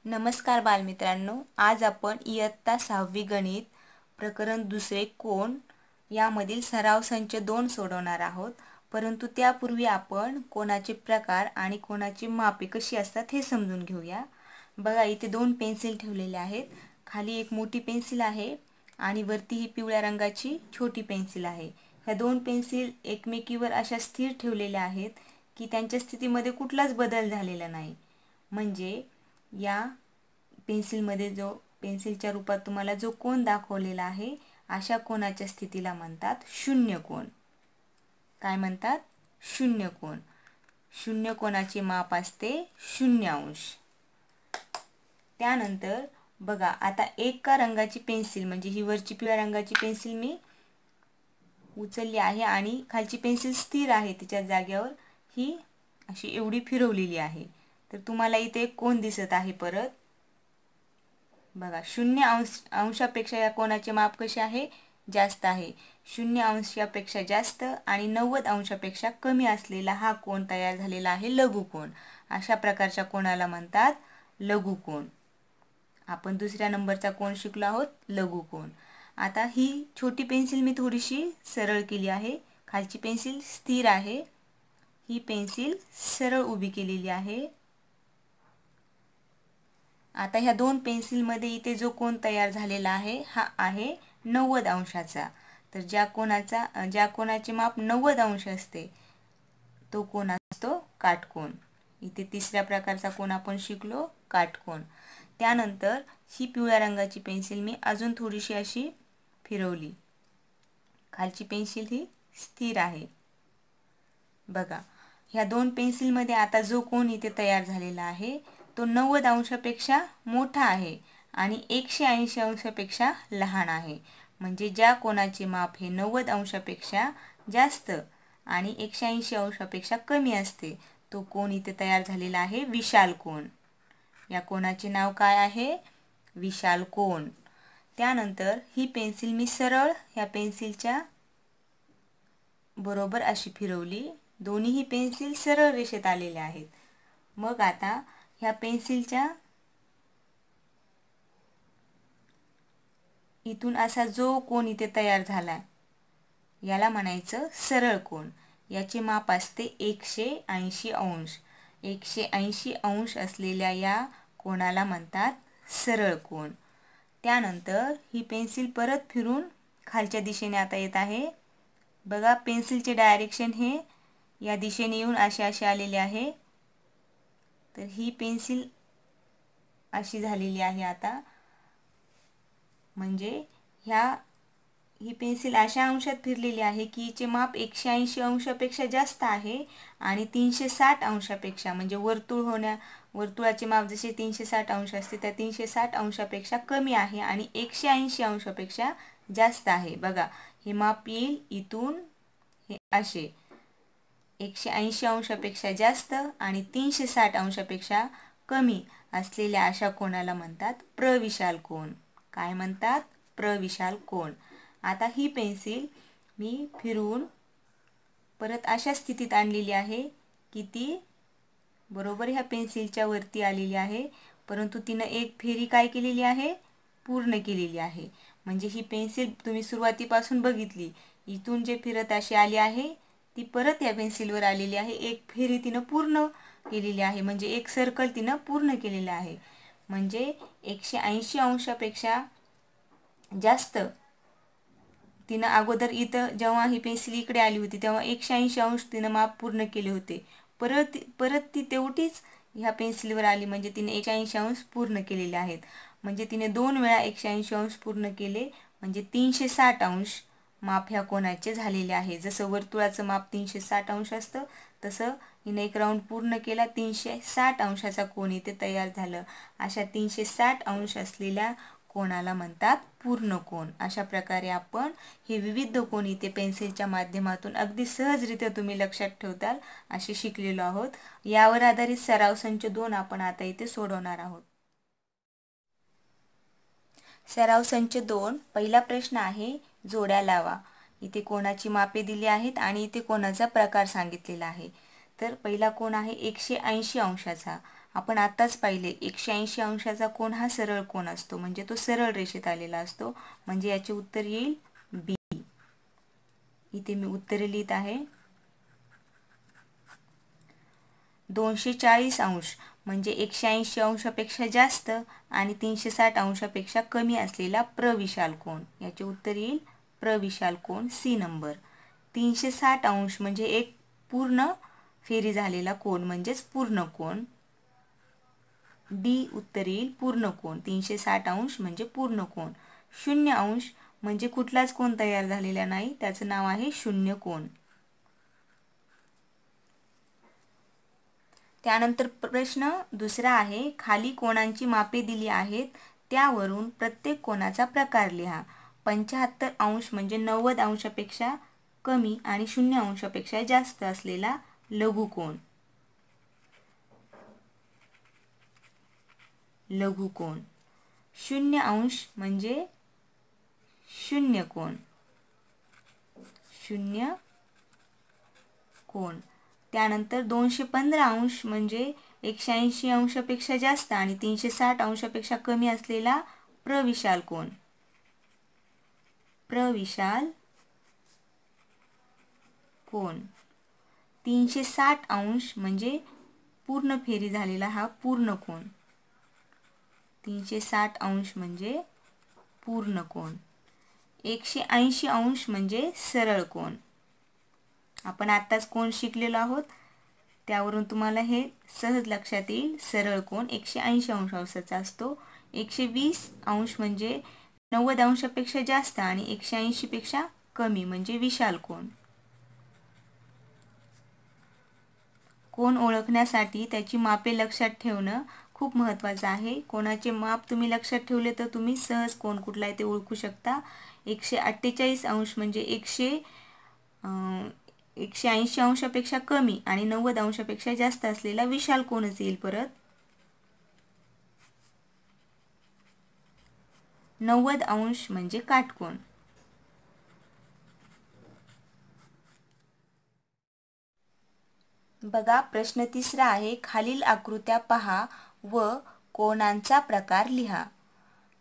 नमस्कार बालमित्रांनो, आज आपण इयत्ता 6वी गणित प्रकरण दुसरे कोन यामधील सराव संच 2 सोडवणार आहोत. परंतु त्यापूर्वी आपण कोनाचे प्रकार आणि कोनाची मापे कशी असतात हे समजून घेऊया. बघा, इथे 2 पेन्सिल ठेवलेले आहेत. खाली एक मोठी पेन्सिल आहे आणि वरती ही पिवळ्या रंगाची छोटी पेन्सिल आहे. ह्या 2 पेन्सिल एकमेकीवर अशा स्थिर ठेवलेल्या आहेत की त्यांच्या स्थितीमध्ये कुठलाच बदल झालेला नाही. म्हणजे या पेन्सिलमध्ये पेन्सिलच्या रूपात तुम्हाला जो कोन दाखवलेला आहे अशा कोनाच्या स्थितीला म्हणतात शून्य कोन. काय म्हणतात? शून्य कोन. शून्य कोनाचे माप असते 0 अंश. त्यानंतर बघा, आता एका रंगाची पेन्सिल म्हणजे ही वरची पिवळ्या रंगाची पेन्सिल मी उचलली आहे आणि खालची पेन्सिल स्थिर आहे तिच्या जागेवर, ही अशी एवढी फिरवलेली आहे. तर तुम्हाला इथे कोन दिसत आहे. परत बघा, 0 अंशापेक्षा या कोनाचे माप कसे आहे? जास्त आहे. 0 अंशापेक्षा जास्त आणि 90 अंशापेक्षा कमी असलेला हा कोन तयार झालेला आहे लघुकोन. अशा प्रकारच्या कोनाला म्हणतात लघुकोन. आपण दुसऱ्या नंबरचा कोन शिकलो आहोत, लघुकोन. आता ही छोटी पेन्सिल मी थोडीशी सरळ केली आहे. खालची पेन्सिल स्थिर आहे. ही पेन्सिल सरळ उभी केलेली आहे. आता ह्या 2 पेन्सिलमध्ये इथे जो कोन तयार झालेला आहे हा आहे 90 अंशाचा. तर ज्या कोनाचे माप 90 अंश असते तो कोन असतो काटकोन. इथे तिसऱ्या प्रकारचा कोन आपण शिकलो, काटकोन. त्यानंतर ही पिवळ्या रंगाची पेन्सिल मी अजून थोडीशी अशी फिरवली. खालची पेन्सिल ही स्थिर आहे. बघा, ह्या 2 पेन्सिलमध्ये आता जो कोन इथे तयार झालेला आहे तो 90 अंशापेक्षा मोठा आहे आणि 180 अंशापेक्षा लहान आहे. म्हणजे ज्या कोनाचे माप हे 90 अंशापेक्षा जास्त आणि 180 अंशापेक्षा कमी असते तो कोन इथे तयार झालेला आहे विशाल कोन. या कोनाचे नाव काय आहे? विशाल कोन. त्यानंतर ही पेन्सिल मी सरळ ह्या पेन्सिलच्या बरोबर अशी फिरवली. दोन्हीही पेन्सिल सरळ रेषेत आलेल्या आहेत. मग आता ह्या पेन्सिलच्या इथून असा जो कोन इथे तयार झाला याला म्हणायचं सरळ कोन. याचे माप असते 180 अंश. 180 अंश असलेल्या या कोनाला म्हणतात सरळ कोन. त्यानंतर ही पेन्सिल परत फिरून खालच्या दिशेने आता येत आहे. बघा, पेन्सिलचे डायरेक्शन हे या दिशेने येऊन असे आलेले आहे. तर ही पेन्सिल अशी झालेली आहे आता. म्हणजे ही पेन्सिल अशा अंशात फिरलेली आहे की हिचे माप 180 अंशापेक्षा जास्त आहे आणि 360 अंशापेक्षा म्हणजे वर्तुळाचे माप जसे 360 अंश असते त्या 360 अंशापेक्षा कमी आहे आणि 180 अंशापेक्षा जास्त आहे. बघा, हे माप येईल इथून हे असे 180 अंशापेक्षा जास्त आणि 360 अंशापेक्षा कमी असलेल्या अशा कोनाला म्हणतात प्रविशाल कोन. काय म्हणतात? प्रविशाल कोन. आता ही पेन्सिल मी फिरवून परत अशा स्थितीत आणलेली आहे की ती बरोबर ह्या पेन्सिलच्या वरती आलेली आहे. परंतु तिनं एक फेरी काय केलेली आहे? पूर्ण केलेली आहे. म्हणजे ही पेन्सिल तुम्ही सुरुवातीपासून बघितली, इथून जे फिरत अशी आली आहे ती परत या पेन्सिलवर आलेली आहे. एक फेरी तिनं पूर्ण केलेली आहे. म्हणजे एक सर्कल तिनं पूर्ण केलेलं आहे. म्हणजे 180 अंशापेक्षा जास्त तिनं अगोदर इथं जेव्हा ही पेन्सिल इकडे आली होती तेव्हा 180 अंश तिनं माप पूर्ण केले होते. परत ती तेवढीच ह्या पेन्सिलवर आली म्हणजे तिने 180 अंश पूर्ण केलेले आहेत. म्हणजे तिने 2 वेळा 180 अंश पूर्ण केले. म्हणजे 360 अंश माप ह्या कोनाचे झालेले आहे. जसं वर्तुळाचं माप 360 अंश असतं तसं हिने एक राऊंड पूर्ण केला. 360 अंशाचा कोन इथे तयार झालं. अशा 360 अंश असलेल्या कोनाला म्हणतात पूर्ण कोन. अशा प्रकारे आपण हे विविध कोन इथे पेन्सिलच्या माध्यमातून अगदी सहजरित्या तुम्ही लक्षात ठेवताल असे शिकलेलो आहोत. यावर आधारित सराव संच 2 आपण आता इथे सोडवणार आहोत. सराव संच 2 पहिला प्रश्न आहे जोड्या लावा. इथे कोनाची मापे दिली आहेत आणि इथे कोनाचा प्रकार सांगितलेला आहे. तर पहिला कोन आहे 180 अंशाचा. आपण आत्ताच पाहिले 180 अंशाचा कोन हा सरळ कोन असतो, म्हणजे तो सरळ रेषेत आलेला असतो, म्हणजे याचे उत्तर येईल बी. इथे मी उत्तरे लिहित आहे. 240 अंश म्हणजे 180 अंशापेक्षा जास्त आणि 360 अंशापेक्षा कमी असलेला प्रविशाल कोन, याचे उत्तर येईल प्रविशाल कोन, सी नंबर. 360 अंश म्हणजे एक पूर्ण फेरी झालेला कोन म्हणजेच पूर्ण कोन, डी उत्तर येईल पूर्ण कोन. 360 अंश म्हणजे पूर्ण कोन. 0 अंश म्हणजे कुठलाच कोन तयार झालेला नाही, त्याचं नाव आहे शून्य कोन. त्यानंतर प्रश्न दुसरा आहे, खाली कोनांची मापे दिली आहेत, त्यावरून प्रत्येक कोनाचा प्रकार लिहा. 75 अंश म्हणजे 90 अंशापेक्षा कमी आणि 0 अंशापेक्षा जास्त असलेला लघुकोन. लघुकोन. 0 अंश म्हणजे शून्य कोन. शून्य कोन. त्यानंतर 215 अंश म्हणजे 180 अंशापेक्षा जास्त आणि 360 अंशापेक्षा कमी असलेला प्रविशाल कोन. प्रविशाल कोन. 360 अंश म्हणजे पूर्ण फेरी झालेला हा पूर्ण कोन. 360 अंश म्हणजे पूर्ण कोन. 180 अंश म्हणजे सरळ कोन. आपण आत्ताच कोन शिकलेलो आहोत, त्यावरून तुम्हाला हे सहज लक्षात येईल. सरळ कोन 180 अंशाचा असतो. 120 अंश म्हणजे 90 अंशापेक्षा जास्त आणि 180 पेक्षा कमी म्हणजे विशाल कोन. कोन ओळखण्यासाठी त्याची मापे लक्षात ठेवणं खूप महत्त्वाचं आहे. कोनाचे माप तुम्ही लक्षात ठेवले तर तुम्ही सहज कोन कुठला आहे ते ओळखू शकता. 148 अंश म्हणजे 180 अंशापेक्षा कमी आणि 90 अंशापेक्षा जास्त असलेला विशाल कोनच येईल. परत 90 अंश म्हणजे काटकोन. बघा प्रश्न तिसरा आहे, खालील आकृत्या पहा व कोनांचा प्रकार लिहा.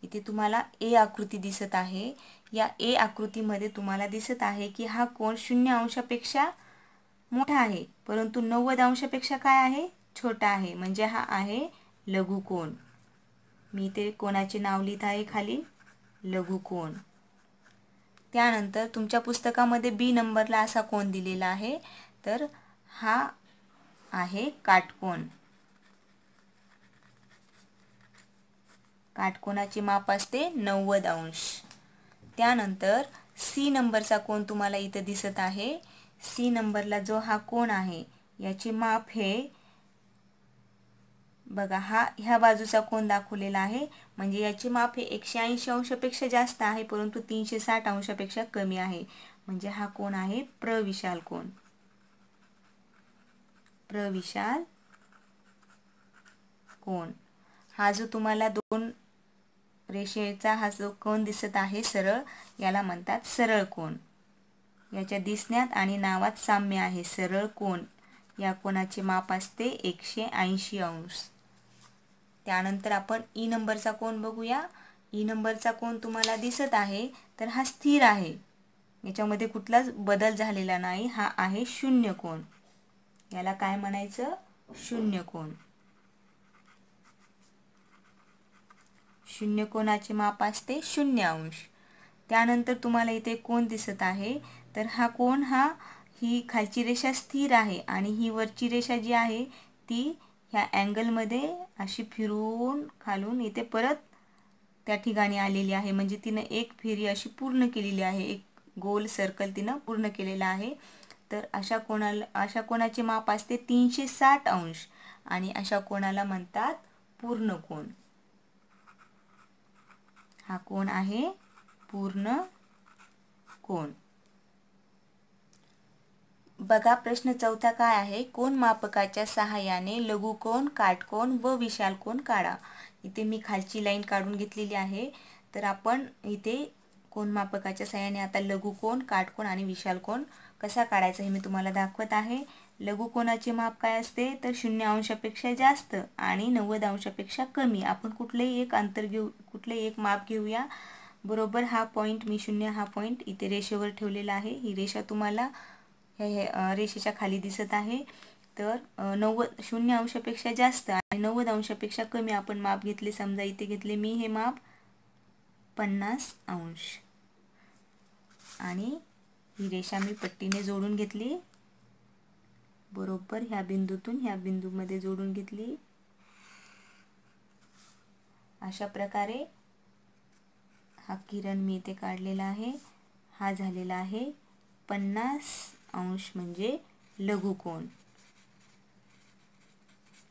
इथे तुम्हाला ए आकृती दिसत आहे. या ए आकृतीमध्ये तुम्हाला दिसत आहे की हा कोन 0 अंशापेक्षा मोठा आहे, परंतु 90 अंशापेक्षा काय आहे, छोटा आहे, म्हणजे हा आहे लघुकोन. मी इथे कोनाचे नाव लिहित आहे खाली, लघुकोन. त्यानंतर तुमच्या पुस्तकामध्ये बी नंबरला असा कोन दिलेला आहे, तर हा आहे काटकोन. काटकोनाचे माप असते 90 अंश. त्यानंतर सी नंबरचा कोन तुम्हाला इथं दिसत आहे. सी नंबरला जो हा कोन आहे याचे माप हे बघा, हा ह्या बाजूचा कोन दाखवलेला आहे, म्हणजे याचे माप हे 180 अंशापेक्षा जास्त आहे, परंतु 360 अंशापेक्षा कमी आहे, म्हणजे हा कोन आहे प्रविशाल कोन. प्रविशाल कोन. हा जो तुम्हाला दोन रेषेचा हा जो कोन दिसत आहे सरळ, याला म्हणतात सरळ कोन. याच्या दिसण्यात आणि नावात साम्य आहे. सरळ कोन या कोनाचे माप असते 180 अंश. त्यानंतर आपण ई नंबरचा कोन बघूया. ई नंबरचा कोन तुम्हाला दिसत आहे, तर हा स्थिर आहे, याच्यामध्ये कुठलाच बदल झालेला नाही. हा आहे शून्य कोन. याला काय म्हणायचं, शून्य कोन. शून्य कोनाचे माप असते 0 अंश. त्यानंतर तुम्हाला इथे कोन दिसत आहे, तर हा कोन ही खालची रेषा स्थिर आहे आणि ही वरची रेषा जी आहे ती ह्या अँगलमध्ये अशी फिरून खालून इथे परत त्या ठिकाणी आलेली आहे, म्हणजे तिनं एक फेरी अशी पूर्ण केलेली आहे, एक गोल सर्कल तिनं पूर्ण केलेला आहे. तर अशा कोनाचे माप असते 360 अंश आणि अशा कोनाला म्हणतात पूर्ण कोन. हा कोन आहे पूर्ण कोन. बघा प्रश्न चौथा काय आहे, कोन मापकाच्या सहाय्याने लघुकोन, काटकोन व विशाल कोन काढा. इथे मी खालची लाईन काढून घेतलेली आहे. तर आपण इथे कोन मापकाच्या सहाय्याने आता लघुकोन, काटकोन आणि विशाल कोन कसा काढायचा हे मी तुम्हाला दाखवत आहे. लघुकोनाचे माप काय असते तर 0 अंशापेक्षा जास्त आणि 90 अंशापेक्षा कमी. आपण कुठलेही एक माप घेऊया. बरोबर हा पॉईंट मी 0 हा पॉईंट इथे रेषेवर ठेवलेला आहे. ही रेषा तुम्हाला हे रेषेच्या खाली दिसत आहे. तर 0 अंशापेक्षा जास्त आणि 90 अंशापेक्षा कमी आपण माप घेतले. समजा इथे घेतले मी हे माप 50 अंश आणि ही रेषा मी पट्टीने जोडून घेतली. बरोबर ह्या बिंदूतून ह्या बिंदूमध्ये जोडून घेतली. अशा प्रकारे हा किरण मी इथे काढलेला आहे. हा झालेला आहे 50 अंश म्हणजे लघुकोन.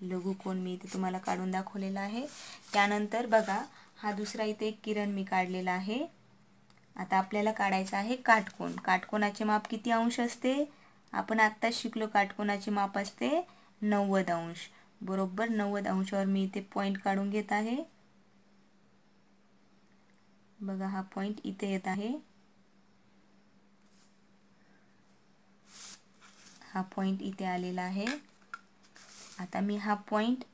लघुकोन मी इथे तुम्हाला काढून दाखवलेला आहे. त्यानंतर बघा हा दुसरा इथे एक किरण मी काढलेला आहे. आता आपल्याला काढायचा आहे काटकोन. काटकोनाचे माप किती अंश असते? आपण आत्ताच शिकलो काटकोनाचे माप असते 90 अंश. बरोबर 90 अंशावर मी इथे पॉईंट काढून घेत आहे. बघा हा पॉईंट इथे येत आहे. हा पॉईंट इथे आलेला आहे. आता मी हा पॉईंट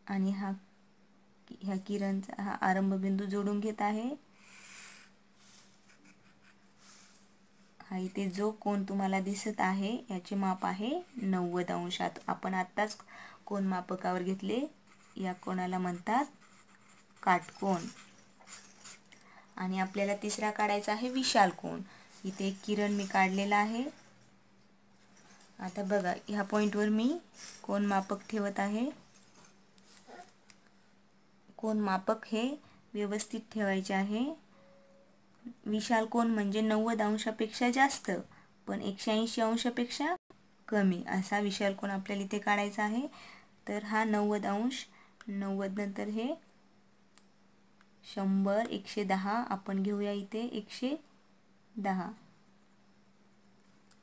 आणि ह्या किरणचा हा आरंभबिंदू जोडून घेत आहे. हा इथे जो कोन तुम्हाला दिसत आहे याचे माप आहे 90 अंशात. आपण आत्ताच कोन मापकावर घेतले. या कोणाला म्हणतात काटकोन. आणि आपल्याला तिसरा काढायचा आहे विशाल कोन. इथे एक किरण मी काढलेला आहे. आता बघा ह्या पॉईंटवर मी कोन मापक ठेवत आहे. कोन मापक हे व्यवस्थित ठेवायचे आहे. विशाल कोन म्हणजे 90 अंशापेक्षा जास्त पण 180 अंशापेक्षा कमी असा विशाल कोन आपल्याला इथे काढायचा आहे. तर हा 90 अंश, 90 नंतर हे 100, 110 आपण घेऊया इथे 110.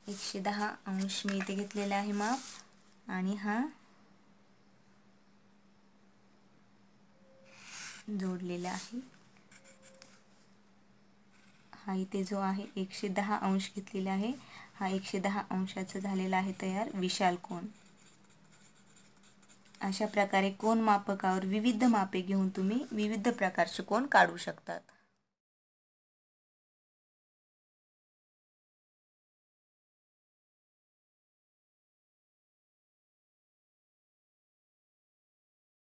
110 अंश मी इथे घेतलेला आहे माप आणि हा जोडलेला आहे. हा इथे जो आहे 110 अंश घेतलेला आहे. हा 110 अंशाचा झालेला आहे तयार विशाल कोन. अशा प्रकारे कोन मापकावर विविध मापे घेऊन तुम्ही विविध प्रकारचे कोन काढू शकतात.